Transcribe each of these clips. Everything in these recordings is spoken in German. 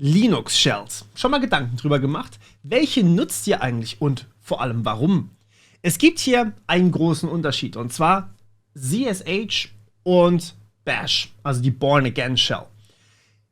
Linux-Shells. Schon mal Gedanken drüber gemacht? Welche nutzt ihr eigentlich und vor allem warum? Es gibt hier einen großen Unterschied, und zwar ZSH und Bash, also die Born Again Shell.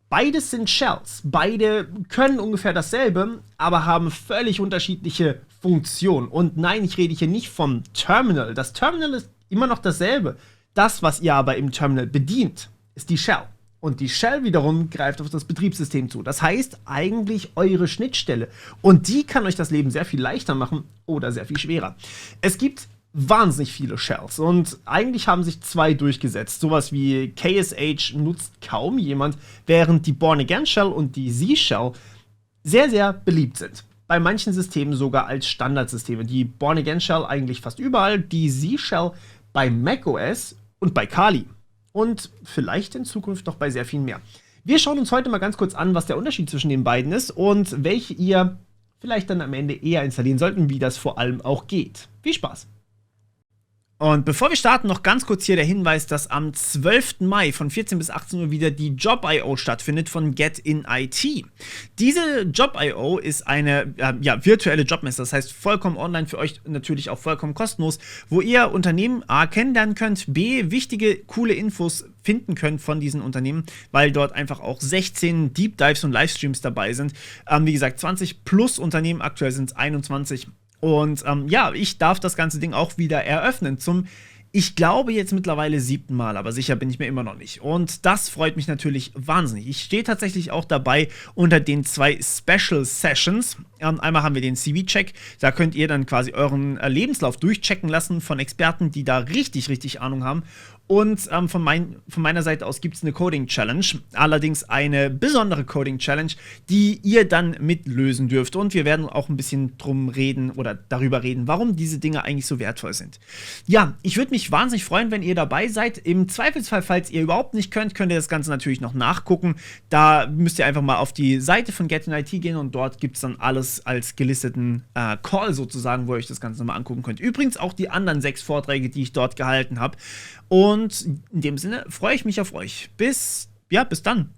Beides sind Shells, beide können ungefähr dasselbe, aber haben völlig unterschiedliche Funktionen. Und nein, ich rede hier nicht vom Terminal. Das Terminal ist immer noch dasselbe. Das, was ihr aber im Terminal bedient, ist die Shell. Und die Shell wiederum greift auf das Betriebssystem zu. Das heißt eigentlich eure Schnittstelle. Und die kann euch das Leben sehr viel leichter machen oder sehr viel schwerer. Es gibt wahnsinnig viele Shells und eigentlich haben sich zwei durchgesetzt. Sowas wie KSH nutzt kaum jemand, während die Born Again Shell und die Z-Shell sehr, sehr beliebt sind. Bei manchen Systemen sogar als Standardsysteme. Die Born Again Shell eigentlich fast überall, die Z-Shell bei macOS und bei Kali. Und vielleicht in Zukunft noch bei sehr viel mehr. Wir schauen uns heute mal ganz kurz an, was der Unterschied zwischen den beiden ist und welche ihr vielleicht dann am Ende eher installieren sollten, und wie das vor allem auch geht. Viel Spaß! Und bevor wir starten, noch ganz kurz hier der Hinweis, dass am 12. Mai von 14 bis 18 Uhr wieder die Job.io stattfindet von Get in IT. Diese Job.io ist eine virtuelle Jobmesse, das heißt vollkommen online, für euch natürlich auch vollkommen kostenlos, wo ihr Unternehmen A kennenlernen könnt, B wichtige, coole Infos finden könnt von diesen Unternehmen, weil dort einfach auch 16 Deep Dives und Livestreams dabei sind. Wie gesagt, 20 plus Unternehmen, aktuell sind es 21. Und ich darf das ganze Ding auch wieder eröffnen zum, ich glaube jetzt mittlerweile 7. Mal, aber sicher bin ich mir immer noch nicht. Und das freut mich natürlich wahnsinnig. Ich stehe tatsächlich auch dabei unter den 2 Special Sessions. Einmal haben wir den CV-Check, da könnt ihr dann quasi euren Lebenslauf durchchecken lassen von Experten, die da richtig Ahnung haben. Und von meiner Seite aus gibt es eine Coding-Challenge, allerdings eine besondere Coding-Challenge, die ihr dann mitlösen dürft. Und wir werden auch ein bisschen darüber reden, warum diese Dinge eigentlich so wertvoll sind. Ja, ich würde mich wahnsinnig freuen, wenn ihr dabei seid. Im Zweifelsfall, falls ihr überhaupt nicht könnt ihr das Ganze natürlich noch nachgucken. Da müsst ihr einfach mal auf die Seite von Get in IT gehen und dort gibt es dann alles als gelisteten Call sozusagen, wo ihr euch das Ganze nochmal angucken könnt. Übrigens auch die anderen 6 Vorträge, die ich dort gehalten habe. Und in dem Sinne freue ich mich auf euch. Bis dann.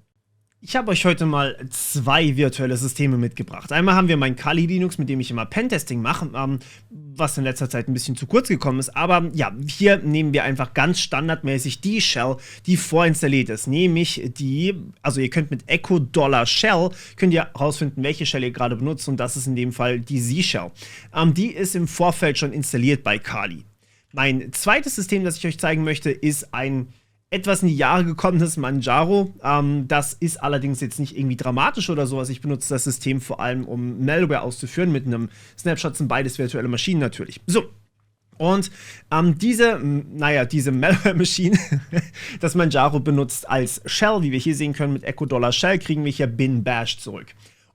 Ich habe euch heute mal 2 virtuelle Systeme mitgebracht. Einmal haben wir mein Kali Linux, mit dem ich immer Pentesting mache, was in letzter Zeit ein bisschen zu kurz gekommen ist. Aber ja, hier nehmen wir einfach ganz standardmäßig die Shell, die vorinstalliert ist. Nämlich ihr könnt mit Echo $Shell, könnt ihr herausfinden, welche Shell ihr gerade benutzt. Und das ist in dem Fall die Z-Shell. Die ist im Vorfeld schon installiert bei Kali. Mein zweites System, das ich euch zeigen möchte, ist ein etwas in die Jahre gekommenes Manjaro. Das ist allerdings jetzt nicht irgendwie dramatisch oder sowas. Ich benutze das System vor allem, um Malware auszuführen. Mit einem Snapshot sind beides virtuelle Maschinen natürlich. So. Und diese Malware-Maschine, das Manjaro benutzt als Shell, wie wir hier sehen können, mit Echo $Shell, kriegen wir hier bin bash zurück.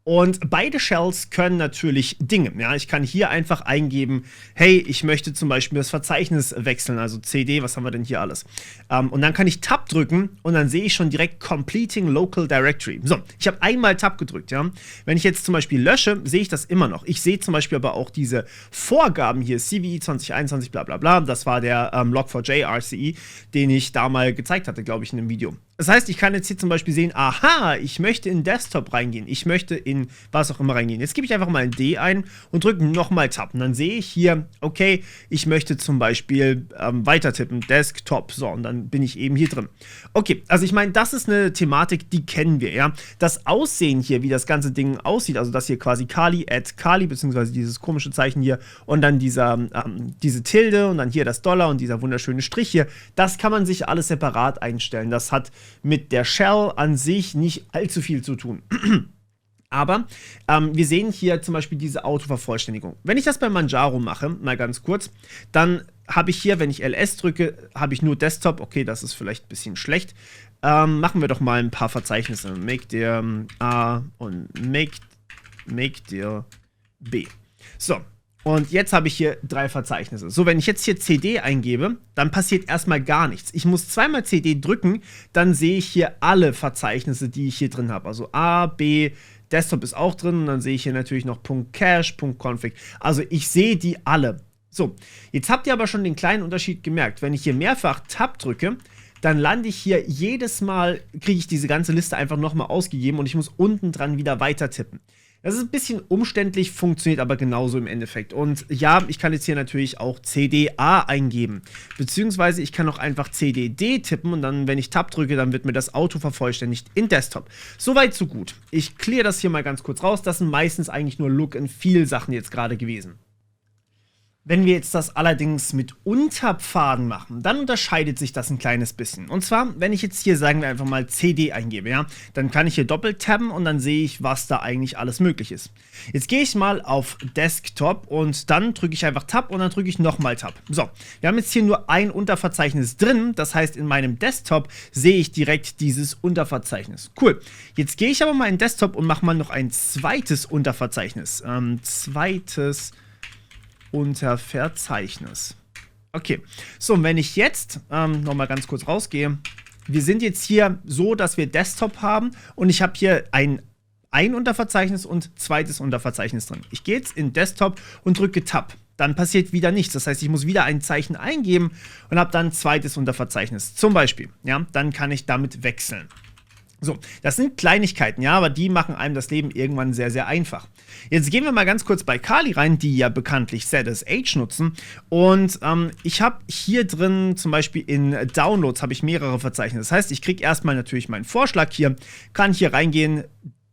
Und beide Shells können natürlich Dinge. Ja, ich kann hier einfach eingeben, hey, ich möchte zum Beispiel das Verzeichnis wechseln, also CD, was haben wir denn hier alles? Und dann kann ich Tab drücken und dann sehe ich schon direkt Completing Local Directory. So, ich habe einmal Tab gedrückt, ja. Wenn ich jetzt zum Beispiel lösche, sehe ich das immer noch. Ich sehe zum Beispiel aber auch diese Vorgaben hier, CVE 2021, bla bla bla. Das war der Log4j RCE, den ich da mal gezeigt hatte, glaube ich, in einem Video. Das heißt, ich kann jetzt hier zum Beispiel sehen, aha, ich möchte in Desktop reingehen, ich möchte in was auch immer reingehen. Jetzt gebe ich einfach mal ein D ein und drücke nochmal Tab. Und dann sehe ich hier, okay, ich möchte zum Beispiel weiter tippen, Desktop. So, und dann bin ich eben hier drin. Okay, also ich meine, das ist eine Thematik, die kennen wir, ja. Das Aussehen hier, wie das ganze Ding aussieht, also das hier quasi Kali, beziehungsweise dieses komische Zeichen hier und dann diese Tilde und dann hier das $, und dieser wunderschöne Strich hier, das kann man sich alles separat einstellen. Das hat mit der Shell an sich nicht allzu viel zu tun. Aber wir sehen hier zum Beispiel diese Autovervollständigung. Wenn ich das bei Manjaro mache, mal ganz kurz, dann habe ich hier, wenn ich LS drücke, habe ich nur Desktop. Okay, das ist vielleicht ein bisschen schlecht. Machen wir doch mal ein paar Verzeichnisse. Make dir A und make dir B. So. Und jetzt habe ich hier 3 Verzeichnisse. So, wenn ich jetzt hier CD eingebe, dann passiert erstmal gar nichts. Ich muss zweimal CD drücken, dann sehe ich hier alle Verzeichnisse, die ich hier drin habe. Also A, B, Desktop ist auch drin und dann sehe ich hier natürlich noch .cache, .config. Also ich sehe die alle. So, jetzt habt ihr aber schon den kleinen Unterschied gemerkt. Wenn ich hier mehrfach Tab drücke, dann lande ich hier jedes Mal, kriege ich diese ganze Liste einfach nochmal ausgegeben und ich muss unten dran wieder weiter tippen. Das ist ein bisschen umständlich, funktioniert aber genauso im Endeffekt. Und ja, ich kann jetzt hier natürlich auch CDA eingeben. Beziehungsweise ich kann auch einfach CDD tippen und dann, wenn ich Tab drücke, dann wird mir das Auto vervollständigt in Desktop. Soweit, so gut. Ich kläre das hier mal ganz kurz raus. Das sind meistens eigentlich nur Look-and-Feel-Sachen jetzt gerade gewesen. Wenn wir jetzt das allerdings mit Unterpfaden machen, dann unterscheidet sich das ein kleines bisschen. Und zwar, wenn ich jetzt hier, sagen wir einfach mal CD eingebe, ja, dann kann ich hier doppelt tabben und dann sehe ich, was da eigentlich alles möglich ist. Jetzt gehe ich mal auf Desktop und dann drücke ich einfach Tab und dann drücke ich nochmal Tab. So, wir haben jetzt hier nur ein Unterverzeichnis drin, das heißt, in meinem Desktop sehe ich direkt dieses Unterverzeichnis. Cool. Jetzt gehe ich aber mal in Desktop und mache mal noch ein zweites Unterverzeichnis. Unterverzeichnis. Okay, so, und wenn ich jetzt nochmal ganz kurz rausgehe, wir sind jetzt hier so, dass wir Desktop haben und ich habe hier ein Unterverzeichnis und zweites Unterverzeichnis drin. Ich gehe jetzt in Desktop und drücke Tab. Dann passiert wieder nichts. Das heißt, ich muss wieder ein Zeichen eingeben und habe dann ein zweites Unterverzeichnis. Zum Beispiel, ja, dann kann ich damit wechseln. So, das sind Kleinigkeiten, ja, aber die machen einem das Leben irgendwann sehr, sehr einfach. Jetzt gehen wir mal ganz kurz bei Kali rein, die ja bekanntlich ZSH nutzen. Und ich habe hier drin, zum Beispiel in Downloads, habe ich mehrere Verzeichnisse. Das heißt, ich kriege erstmal natürlich meinen Vorschlag hier, kann hier reingehen,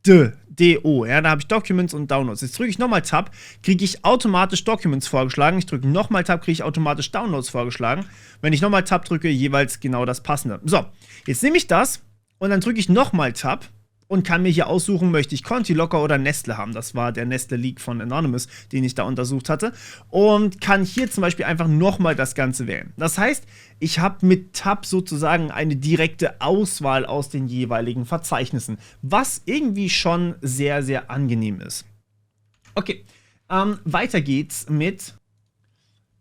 DO, ja, da habe ich Documents und Downloads. Jetzt drücke ich nochmal Tab, kriege ich automatisch Documents vorgeschlagen. Ich drücke nochmal Tab, kriege ich automatisch Downloads vorgeschlagen. Wenn ich nochmal Tab drücke, jeweils genau das Passende. So, jetzt nehme ich das. Und dann drücke ich nochmal Tab und kann mir hier aussuchen, möchte ich Conti Locker oder Nestle haben. Das war der Nestle Leak von Anonymous, den ich da untersucht hatte. Und kann hier zum Beispiel einfach nochmal das Ganze wählen. Das heißt, ich habe mit Tab sozusagen eine direkte Auswahl aus den jeweiligen Verzeichnissen, was irgendwie schon sehr, sehr angenehm ist. Okay, weiter geht's mit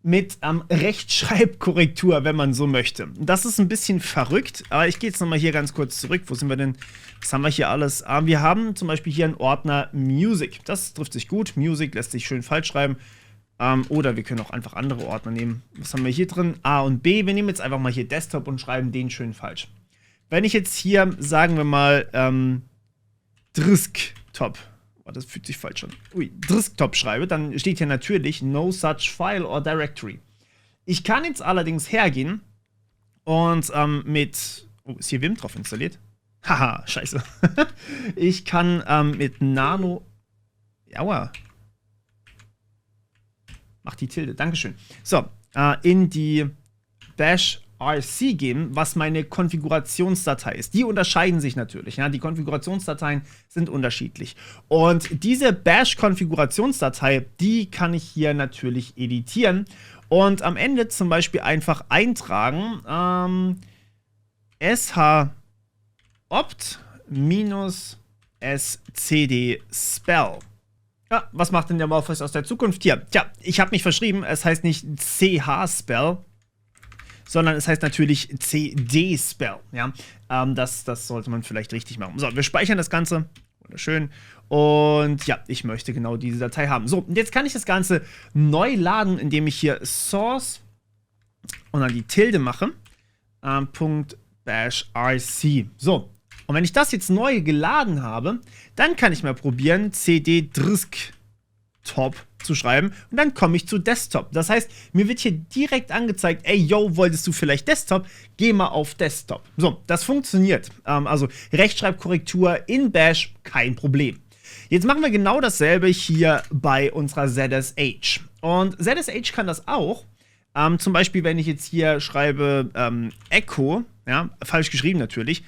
Rechtschreibkorrektur, wenn man so möchte. Das ist ein bisschen verrückt, aber ich gehe jetzt nochmal hier ganz kurz zurück. Wo sind wir denn? Was haben wir hier alles? Wir haben zum Beispiel hier einen Ordner Music. Das trifft sich gut. Music lässt sich schön falsch schreiben. Oder wir können auch einfach andere Ordner nehmen. Was haben wir hier drin? A und B. Wir nehmen jetzt einfach mal hier Desktop und schreiben den schön falsch. Wenn ich jetzt hier, sagen wir mal, Desktop, das fühlt sich falsch an. Desktop schreibe, dann steht hier natürlich no such file or directory. Ich kann jetzt allerdings hergehen und ist hier Vim drauf installiert? Haha, scheiße. Ich kann mit Nano. Aua. Mach die Tilde, dankeschön. So, in die Bash RC geben, was meine Konfigurationsdatei ist. Die unterscheiden sich natürlich. Ja? Die Konfigurationsdateien sind unterschiedlich. Und diese Bash-Konfigurationsdatei, die kann ich hier natürlich editieren und am Ende zum Beispiel einfach eintragen shopt-scd-spell. Ja, was macht denn der Morpheus aus der Zukunft hier? Tja, ich habe mich verschrieben. Es heißt nicht ch-spell, sondern es heißt natürlich CD-Spell. Ja? Das sollte man vielleicht richtig machen. So, wir speichern das Ganze. Wunderschön. Und ja, ich möchte genau diese Datei haben. So, und jetzt kann ich das Ganze neu laden, indem ich hier Source und dann die Tilde mache. .bashrc. So, und wenn ich das jetzt neu geladen habe, dann kann ich mal probieren, cd-drisk-top zu schreiben und dann komme ich zu Desktop. Das heißt, mir wird hier direkt angezeigt, ey, yo, wolltest du vielleicht Desktop? Geh mal auf Desktop. So, das funktioniert. Also Rechtschreibkorrektur in Bash, kein Problem. Jetzt machen wir genau dasselbe hier bei unserer ZSH. Und ZSH kann das auch. Zum Beispiel, wenn ich jetzt hier schreibe Echo, ja, falsch geschrieben natürlich,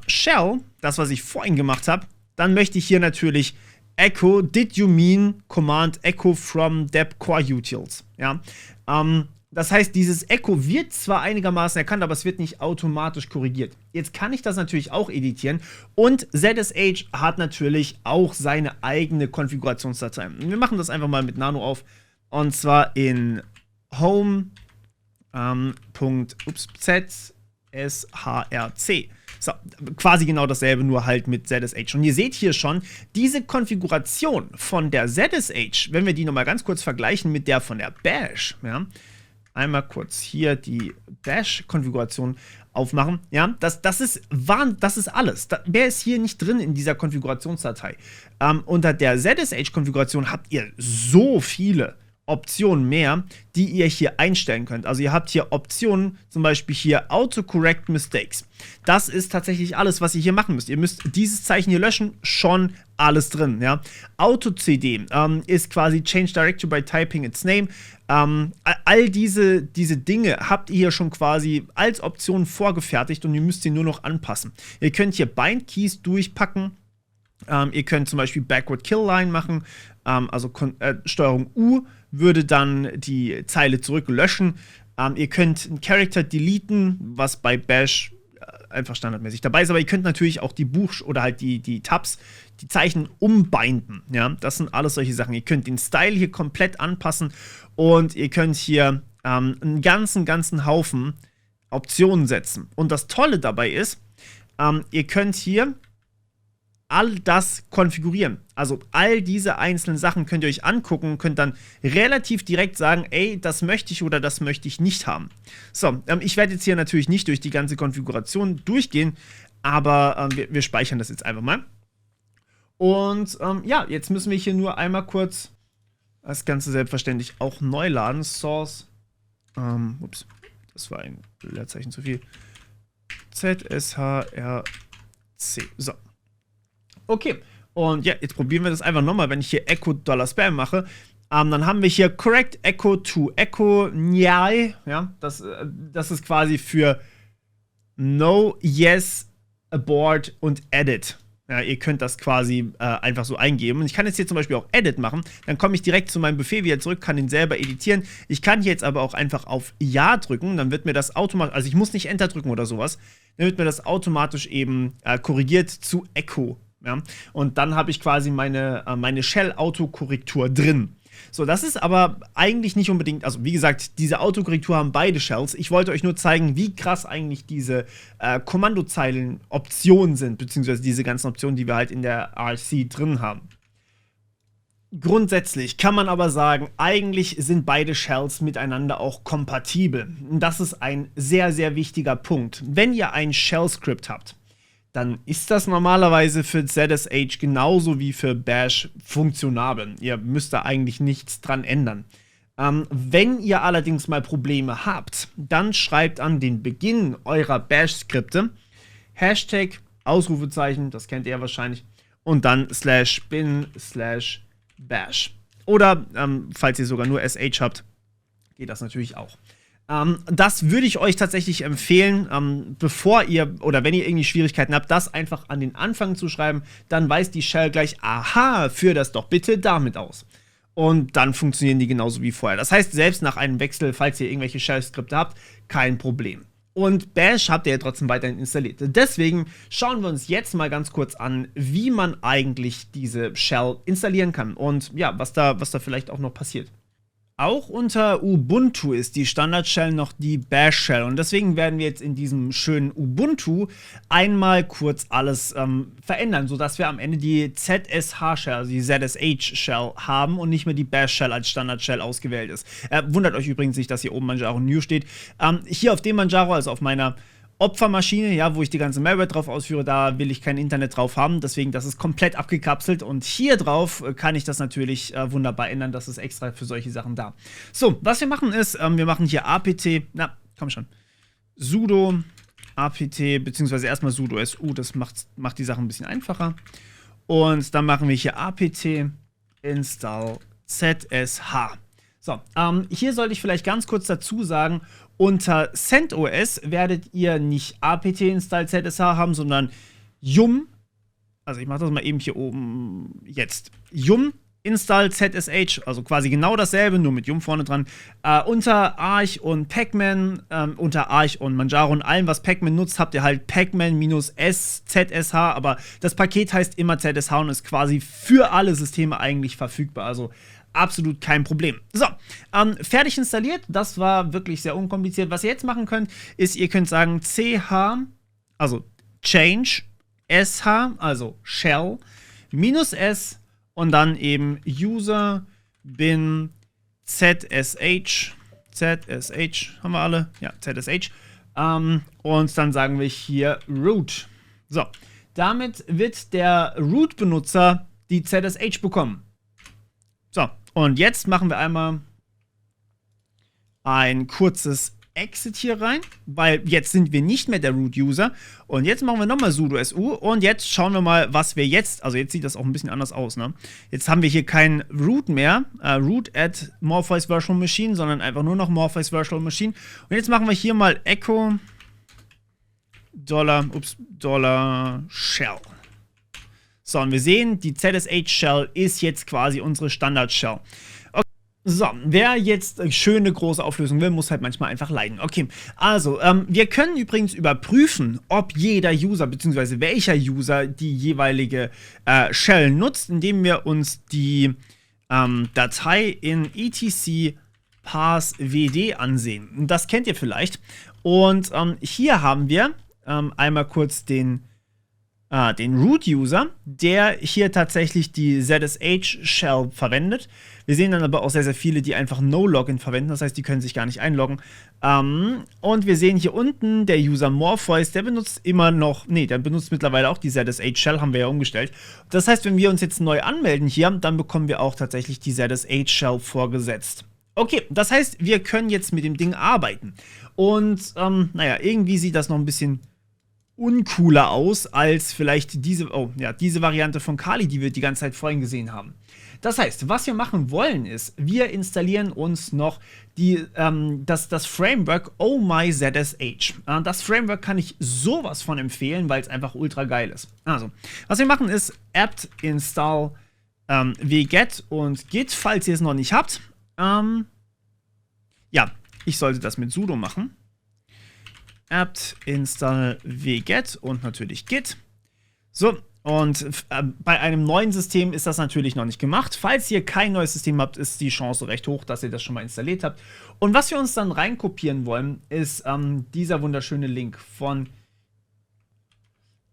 $shell, das, was ich vorhin gemacht habe, dann möchte ich hier natürlich Echo, did you mean Command Echo from deb core utils? Ja, das heißt, dieses Echo wird zwar einigermaßen erkannt, aber es wird nicht automatisch korrigiert. Jetzt kann ich das natürlich auch editieren und ZSH hat natürlich auch seine eigene Konfigurationsdatei. Wir machen das einfach mal mit Nano auf und zwar in home.zshrc. So, quasi genau dasselbe, nur halt mit ZSH. Und ihr seht hier schon, diese Konfiguration von der ZSH, wenn wir die nochmal ganz kurz vergleichen mit der von der Bash, ja, einmal kurz hier die Bash-Konfiguration aufmachen. Ja, das ist alles. Mehr ist hier nicht drin in dieser Konfigurationsdatei. Unter der ZSH-Konfiguration habt ihr so viele Optionen mehr, die ihr hier einstellen könnt. Also ihr habt hier Optionen, zum Beispiel hier Autocorrect Mistakes. Das ist tatsächlich alles, was ihr hier machen müsst. Ihr müsst dieses Zeichen hier löschen, schon alles drin. Ja? Auto-CD ist quasi Change Directory by Typing its Name. All diese Dinge habt ihr hier schon quasi als Option vorgefertigt und ihr müsst sie nur noch anpassen. Ihr könnt hier Bind Keys durchpacken. Ihr könnt zum Beispiel Backward Kill Line machen, also Steuerung U würde dann die Zeile zurück löschen. Ihr könnt einen Character deleten, was bei Bash einfach standardmäßig dabei ist, aber ihr könnt natürlich auch die oder halt die Tabs, die Zeichen umbinden. Ja? Das sind alles solche Sachen. Ihr könnt den Style hier komplett anpassen und ihr könnt hier einen ganzen Haufen Optionen setzen. Und das Tolle dabei ist, ihr könnt hier all das konfigurieren. Also all diese einzelnen Sachen könnt ihr euch angucken, könnt dann relativ direkt sagen, ey, das möchte ich oder das möchte ich nicht haben. So, ich werde jetzt hier natürlich nicht durch die ganze Konfiguration durchgehen, aber wir speichern das jetzt einfach mal. Und ja, jetzt müssen wir hier nur einmal kurz das Ganze selbstverständlich auch neu laden. Source, ups, das war ein Leerzeichen zu viel. ZSHRC. So. Okay, und ja, jetzt probieren wir das einfach nochmal, wenn ich hier Echo $Spam mache. Dann haben wir hier Correct Echo to Echo Nyai. Ja, das ist quasi für No, Yes, Abort und Edit. Ja, ihr könnt das quasi einfach so eingeben. Und ich kann jetzt hier zum Beispiel auch Edit machen. Dann komme ich direkt zu meinem Befehl wieder zurück, kann den selber editieren. Ich kann hier jetzt aber auch einfach auf Ja drücken. Dann wird mir das automatisch, also ich muss nicht Enter drücken oder sowas. Dann wird mir das automatisch eben korrigiert zu Echo. Ja? Und dann habe ich quasi meine Shell-Autokorrektur drin. So, das ist aber eigentlich nicht unbedingt, also wie gesagt, diese Autokorrektur haben beide Shells. Ich wollte euch nur zeigen, wie krass eigentlich diese Kommandozeilen-Optionen sind, beziehungsweise diese ganzen Optionen, die wir halt in der RC drin haben. Grundsätzlich kann man aber sagen, eigentlich sind beide Shells miteinander auch kompatibel. Und das ist ein sehr, sehr wichtiger Punkt. Wenn ihr ein Shell-Skript habt, dann ist das normalerweise für ZSH genauso wie für Bash funktionabel. Ihr müsst da eigentlich nichts dran ändern. Wenn ihr allerdings mal Probleme habt, dann schreibt an den Beginn eurer Bash-Skripte Hashtag, Ausrufezeichen, das kennt ihr wahrscheinlich, und dann /bin/bash. Oder, falls ihr sogar nur SH habt, geht das natürlich auch. Das würde ich euch tatsächlich empfehlen, bevor ihr, oder wenn ihr irgendwie Schwierigkeiten habt, das einfach an den Anfang zu schreiben, dann weiß die Shell gleich, aha, führ das doch bitte damit aus. Und dann funktionieren die genauso wie vorher. Das heißt, selbst nach einem Wechsel, falls ihr irgendwelche Shell-Skripte habt, kein Problem. Und Bash habt ihr ja trotzdem weiterhin installiert. Deswegen schauen wir uns jetzt mal ganz kurz an, wie man eigentlich diese Shell installieren kann und ja, was da vielleicht auch noch passiert. Auch unter Ubuntu ist die Standard-Shell noch die Bash-Shell und deswegen werden wir jetzt in diesem schönen Ubuntu einmal kurz alles verändern, sodass wir am Ende die ZSH-Shell, also die ZSH-Shell haben und nicht mehr die Bash-Shell als Standard-Shell ausgewählt ist. Wundert euch übrigens nicht, dass hier oben Manjaro New steht. Hier auf dem Manjaro, also auf meiner Opfermaschine, ja, wo ich die ganze Malware drauf ausführe, da will ich kein Internet drauf haben, deswegen das ist komplett abgekapselt und hier drauf kann ich das natürlich wunderbar ändern, das ist extra für solche Sachen da. So, was wir machen ist, wir machen hier apt, na, komm schon, sudo apt, beziehungsweise erstmal sudo su, das macht die Sache ein bisschen einfacher und dann machen wir hier apt install zsh. So, hier sollte ich vielleicht ganz kurz dazu sagen, unter CentOS werdet ihr nicht apt install zsh haben, sondern yum, also ich mache das mal eben hier oben jetzt, yum install zsh, also quasi genau dasselbe, nur mit yum vorne dran, unter Arch und Pacman, unter Arch und Manjaro und allem, was Pacman nutzt, habt ihr halt Pacman-S zsh, aber das Paket heißt immer zsh und ist quasi für alle Systeme eigentlich verfügbar, also absolut kein Problem. So, fertig installiert. Das war wirklich sehr unkompliziert. Was ihr jetzt machen könnt, ist, ihr könnt sagen ch, also change, sh, also shell, -s und dann eben user bin zsh ZSH haben wir alle. Ja, ZSH. Und dann sagen wir hier root. So, damit wird der Root-Benutzer die ZSH bekommen. So, und jetzt machen wir einmal ein kurzes Exit hier rein, weil jetzt sind wir nicht mehr der Root-User. Und jetzt machen wir nochmal sudo su und jetzt schauen wir mal, was wir jetzt, also jetzt sieht das auch ein bisschen anders aus, ne? Jetzt haben wir hier kein Root mehr, root at Morpheus Virtual Machine, sondern einfach nur noch Morpheus Virtual Machine. Und jetzt machen wir hier mal echo $shell. So, und wir sehen, die ZSH-Shell ist jetzt quasi unsere Standard-Shell. So, wer jetzt schöne große Auflösung will, muss halt manchmal einfach leiden. Okay, also, wir können übrigens überprüfen, ob jeder User, beziehungsweise welcher User die jeweilige Shell nutzt, indem wir uns die Datei in etc parswd ansehen. Das kennt ihr vielleicht. Und hier haben wir einmal kurz den Root-User, der hier tatsächlich die ZSH-Shell verwendet. Wir sehen dann aber auch sehr, sehr viele, die einfach No-Login verwenden, das heißt, die können sich gar nicht einloggen. Und wir sehen hier unten, der User Morpheus, der benutzt immer noch, der benutzt mittlerweile auch die ZSH-Shell, haben wir ja umgestellt. Das heißt, wenn wir uns jetzt neu anmelden hier, dann bekommen wir auch tatsächlich die ZSH-Shell vorgesetzt. Okay, das heißt, wir können jetzt mit dem Ding arbeiten. Und, naja, irgendwie sieht das noch ein bisschen uncooler aus als vielleicht diese Variante von Kali, die wir die ganze Zeit vorhin gesehen haben. Das heißt, was wir machen wollen ist, wir installieren uns noch das Framework OhmyZSH. Das Framework kann ich sowas von empfehlen, weil es einfach ultra geil ist. Also, was wir machen ist apt install wget und git, falls ihr es noch nicht habt. Ja, ich sollte das mit sudo machen. Apt install wget und natürlich git. So, und bei einem neuen System ist das natürlich noch nicht gemacht. Falls ihr kein neues System habt, ist die Chance recht hoch, dass ihr das schon mal installiert habt. Und was wir uns dann reinkopieren wollen, ist dieser wunderschöne Link von,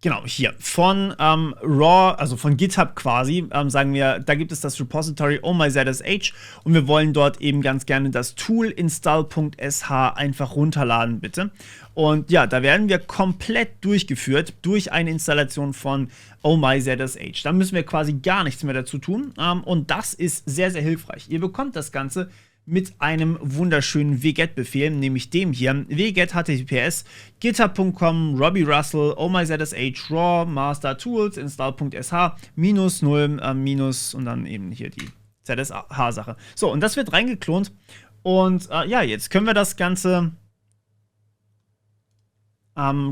genau, hier, von Raw, also von GitHub quasi, sagen wir, da gibt es das Repository OhmyZSH und wir wollen dort eben ganz gerne das Tool install.sh einfach runterladen, bitte. Und ja, da werden wir komplett durchgeführt durch eine Installation von OhmyZSH. Da müssen wir quasi gar nichts mehr dazu tun und das ist sehr, sehr hilfreich. Ihr bekommt das Ganze mit einem wunderschönen wget-Befehl, nämlich dem hier, wget https github.com Robbie Russell ohmyZSH raw master tools install.sh -0 minus und dann eben hier die ZSH-Sache. So, und das wird reingeklont und ja, jetzt können wir das Ganze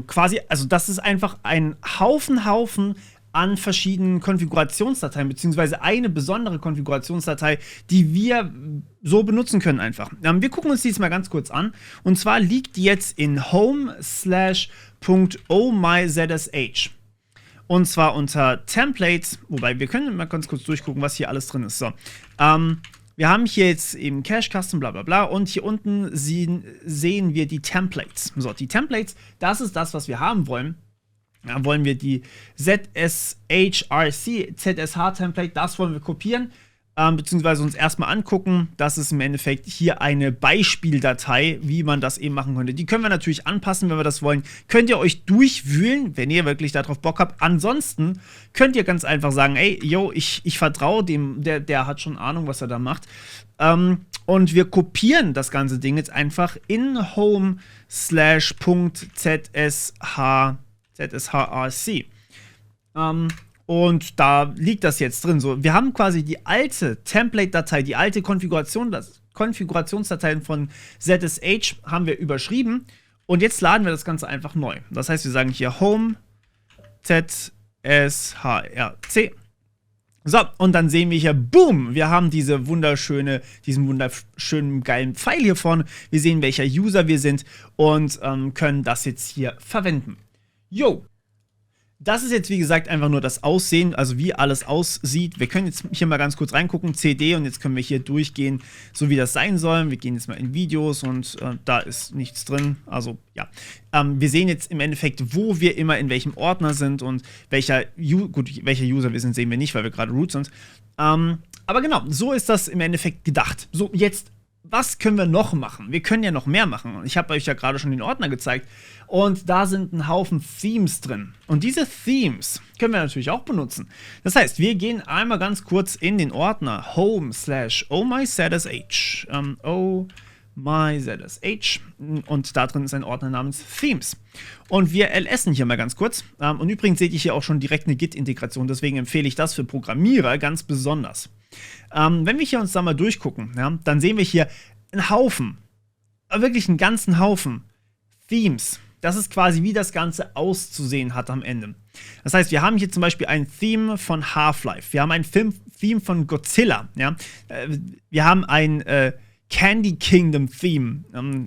quasi, also das ist einfach ein Haufen an verschiedenen Konfigurationsdateien, beziehungsweise eine besondere Konfigurationsdatei, die wir so benutzen können einfach. Wir gucken uns die jetzt mal ganz kurz an. Und zwar liegt die jetzt in home/.ohmyZSH. Und zwar unter Templates, wobei wir können mal ganz kurz durchgucken, was hier alles drin ist. So, wir haben hier jetzt eben Cache, Custom, bla bla bla und hier unten sehen wir die Templates. So, die Templates, das ist das, was wir haben wollen. Da wollen wir die ZSHRC, ZSH-Template, das wollen wir kopieren, beziehungsweise uns erstmal angucken. Das ist im Endeffekt hier eine Beispieldatei, wie man das eben machen könnte. Die können wir natürlich anpassen, wenn wir das wollen. Könnt ihr euch durchwühlen, wenn ihr wirklich darauf Bock habt. Ansonsten könnt ihr ganz einfach sagen, ey, yo, ich vertraue dem, der hat schon Ahnung, was er da macht. Und wir kopieren das ganze Ding jetzt einfach in home/.zshrc. Und da liegt das jetzt drin. So, wir haben quasi die alte Template-Datei, die alte Konfigurationsdatei von ZSH haben wir überschrieben. Und jetzt laden wir das Ganze einfach neu. Das heißt, wir sagen hier home ZSHRC. So, und dann sehen wir hier, boom, wir haben diesen wunderschönen geilen Pfeil hier vorne. Wir sehen, welcher User wir sind und können das jetzt hier verwenden. Jo, das ist jetzt wie gesagt einfach nur das Aussehen, also wie alles aussieht. Wir können jetzt hier mal ganz kurz reingucken, CD, und jetzt können wir hier durchgehen, so wie das sein soll. Wir gehen jetzt mal in Videos und da ist nichts drin, also ja. Wir sehen jetzt im Endeffekt, wo wir immer in welchem Ordner sind und welcher User wir sind, sehen wir nicht, weil wir gerade root sind. Aber genau, so ist das im Endeffekt gedacht. So, jetzt was können wir noch machen? Wir können ja noch mehr machen. Ich habe euch ja gerade schon den Ordner gezeigt. Und da sind ein Haufen Themes drin. Und diese Themes können wir natürlich auch benutzen. Das heißt, wir gehen einmal ganz kurz in den Ordner home/ohmyzsh. MyZSH, und da drin ist ein Ordner namens Themes. Und wir LSen hier mal ganz kurz. Und übrigens seht ihr hier auch schon direkt eine Git-Integration, deswegen empfehle ich das für Programmierer ganz besonders. Wenn wir hier uns da mal durchgucken, ja, dann sehen wir hier einen Haufen, wirklich einen ganzen Haufen Themes. Das ist quasi, wie das Ganze auszusehen hat am Ende. Das heißt, wir haben hier zum Beispiel ein Theme von Half-Life, wir haben ein Theme von Godzilla, ja? Wir haben ein Candy Kingdom Theme.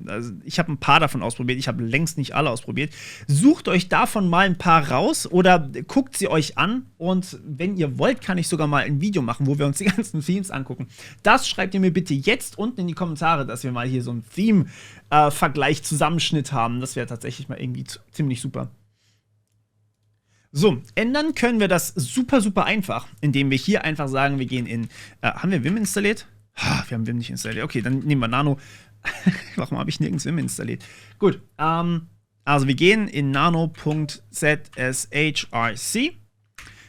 Also ich habe ein paar davon ausprobiert, ich habe längst nicht alle ausprobiert. Sucht euch davon mal ein paar raus oder guckt sie euch an, und wenn ihr wollt, kann ich sogar mal ein Video machen, wo wir uns die ganzen Themes angucken. Das schreibt ihr mir bitte jetzt unten in die Kommentare, dass wir mal hier so einen Theme-Vergleich, Zusammenschnitt haben. Das wäre tatsächlich mal irgendwie ziemlich super. So, ändern können wir das super, super einfach, indem wir hier einfach sagen, wir gehen in, haben wir Vim installiert? Wir haben Vim nicht installiert. Okay, dann nehmen wir Nano. Warum habe ich nirgends Vim installiert? Gut, also wir gehen in nano.zshrc.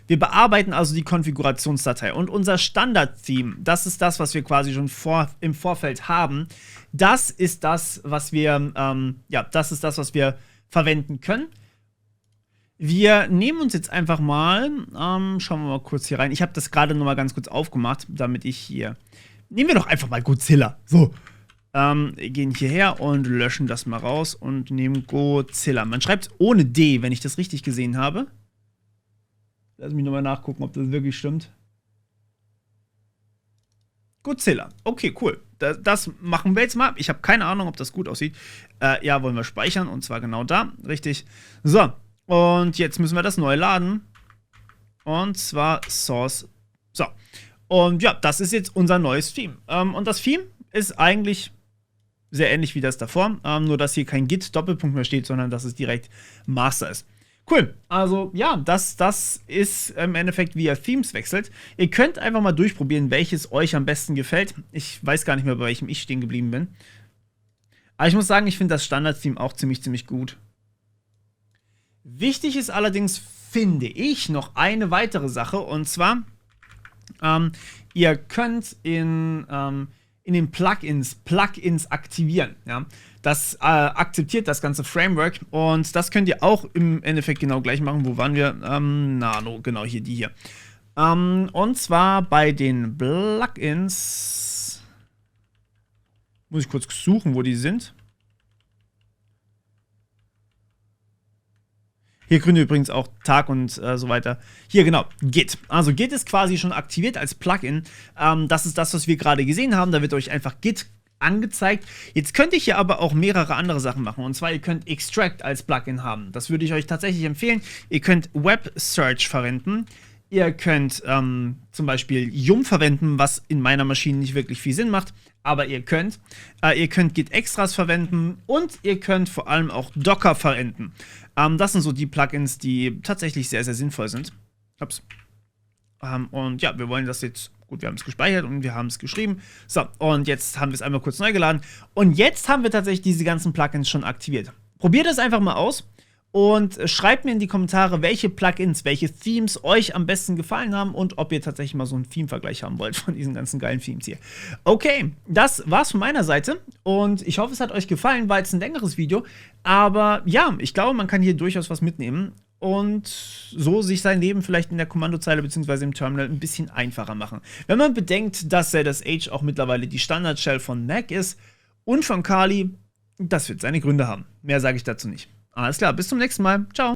Wir bearbeiten also die Konfigurationsdatei. Und unser Standard-Theme, das ist das, was wir quasi schon im Vorfeld haben. Das ist das, was wir, verwenden können. Wir nehmen uns jetzt einfach mal, schauen wir mal kurz hier rein. Ich habe das gerade noch mal ganz kurz aufgemacht, damit ich hier... Nehmen wir doch einfach mal Godzilla. So. Gehen hierher und löschen das mal raus und nehmen Godzilla. Man schreibt ohne D, wenn ich das richtig gesehen habe. Lass mich nochmal nachgucken, ob das wirklich stimmt. Godzilla. Okay, cool. Das machen wir jetzt mal. Ich habe keine Ahnung, ob das gut aussieht. Ja, wollen wir speichern, und zwar genau da. Richtig. So. Und jetzt müssen wir das neu laden. Und zwar Source. So. Und ja, das ist jetzt unser neues Theme. Und das Theme ist eigentlich sehr ähnlich wie das davor. Nur, dass hier kein Git-Doppelpunkt mehr steht, sondern dass es direkt Master ist. Cool. Also, ja, das ist im Endeffekt, wie ihr Themes wechselt. Ihr könnt einfach mal durchprobieren, welches euch am besten gefällt. Ich weiß gar nicht mehr, bei welchem ich stehen geblieben bin. Aber ich muss sagen, ich finde das Standard-Theme auch ziemlich gut. Wichtig ist allerdings, finde ich, noch eine weitere Sache. Und zwar... ihr könnt in den Plugins aktivieren. Ja? Das akzeptiert das ganze Framework, und das könnt ihr auch im Endeffekt genau gleich machen. Wo waren wir? Nano, genau, hier, die hier. Und zwar bei den Plugins. Muss ich kurz suchen, wo die sind. Hier könnt ihr übrigens auch Tag und so weiter. Hier, genau, Git. Also Git ist quasi schon aktiviert als Plugin. Das ist das, was wir gerade gesehen haben. Da wird euch einfach Git angezeigt. Jetzt könnt ihr hier aber auch mehrere andere Sachen machen. Und zwar, ihr könnt Extract als Plugin haben. Das würde ich euch tatsächlich empfehlen. Ihr könnt Web Search verwenden. Ihr könnt zum Beispiel Yum verwenden, was in meiner Maschine nicht wirklich viel Sinn macht. Aber ihr könnt Git Extras verwenden, und ihr könnt vor allem auch Docker verwenden. Das sind so die Plugins, die tatsächlich sehr, sehr sinnvoll sind. Ups. Und ja, wir wollen das jetzt, gut, wir haben es gespeichert und wir haben es geschrieben. So, und jetzt haben wir es einmal kurz neu geladen. Und jetzt haben wir tatsächlich diese ganzen Plugins schon aktiviert. Probiert es einfach mal aus. Und schreibt mir in die Kommentare, welche Plugins, welche Themes euch am besten gefallen haben und ob ihr tatsächlich mal so einen Theme-Vergleich haben wollt von diesen ganzen geilen Themes hier. Okay, das war's von meiner Seite, und ich hoffe, es hat euch gefallen. War jetzt ein längeres Video, aber ja, ich glaube, man kann hier durchaus was mitnehmen und so sich sein Leben vielleicht in der Kommandozeile bzw. im Terminal ein bisschen einfacher machen. Wenn man bedenkt, dass ZSH auch mittlerweile die Standard-Shell von Mac ist und von Kali, das wird seine Gründe haben. Mehr sage ich dazu nicht. Alles klar, bis zum nächsten Mal. Ciao.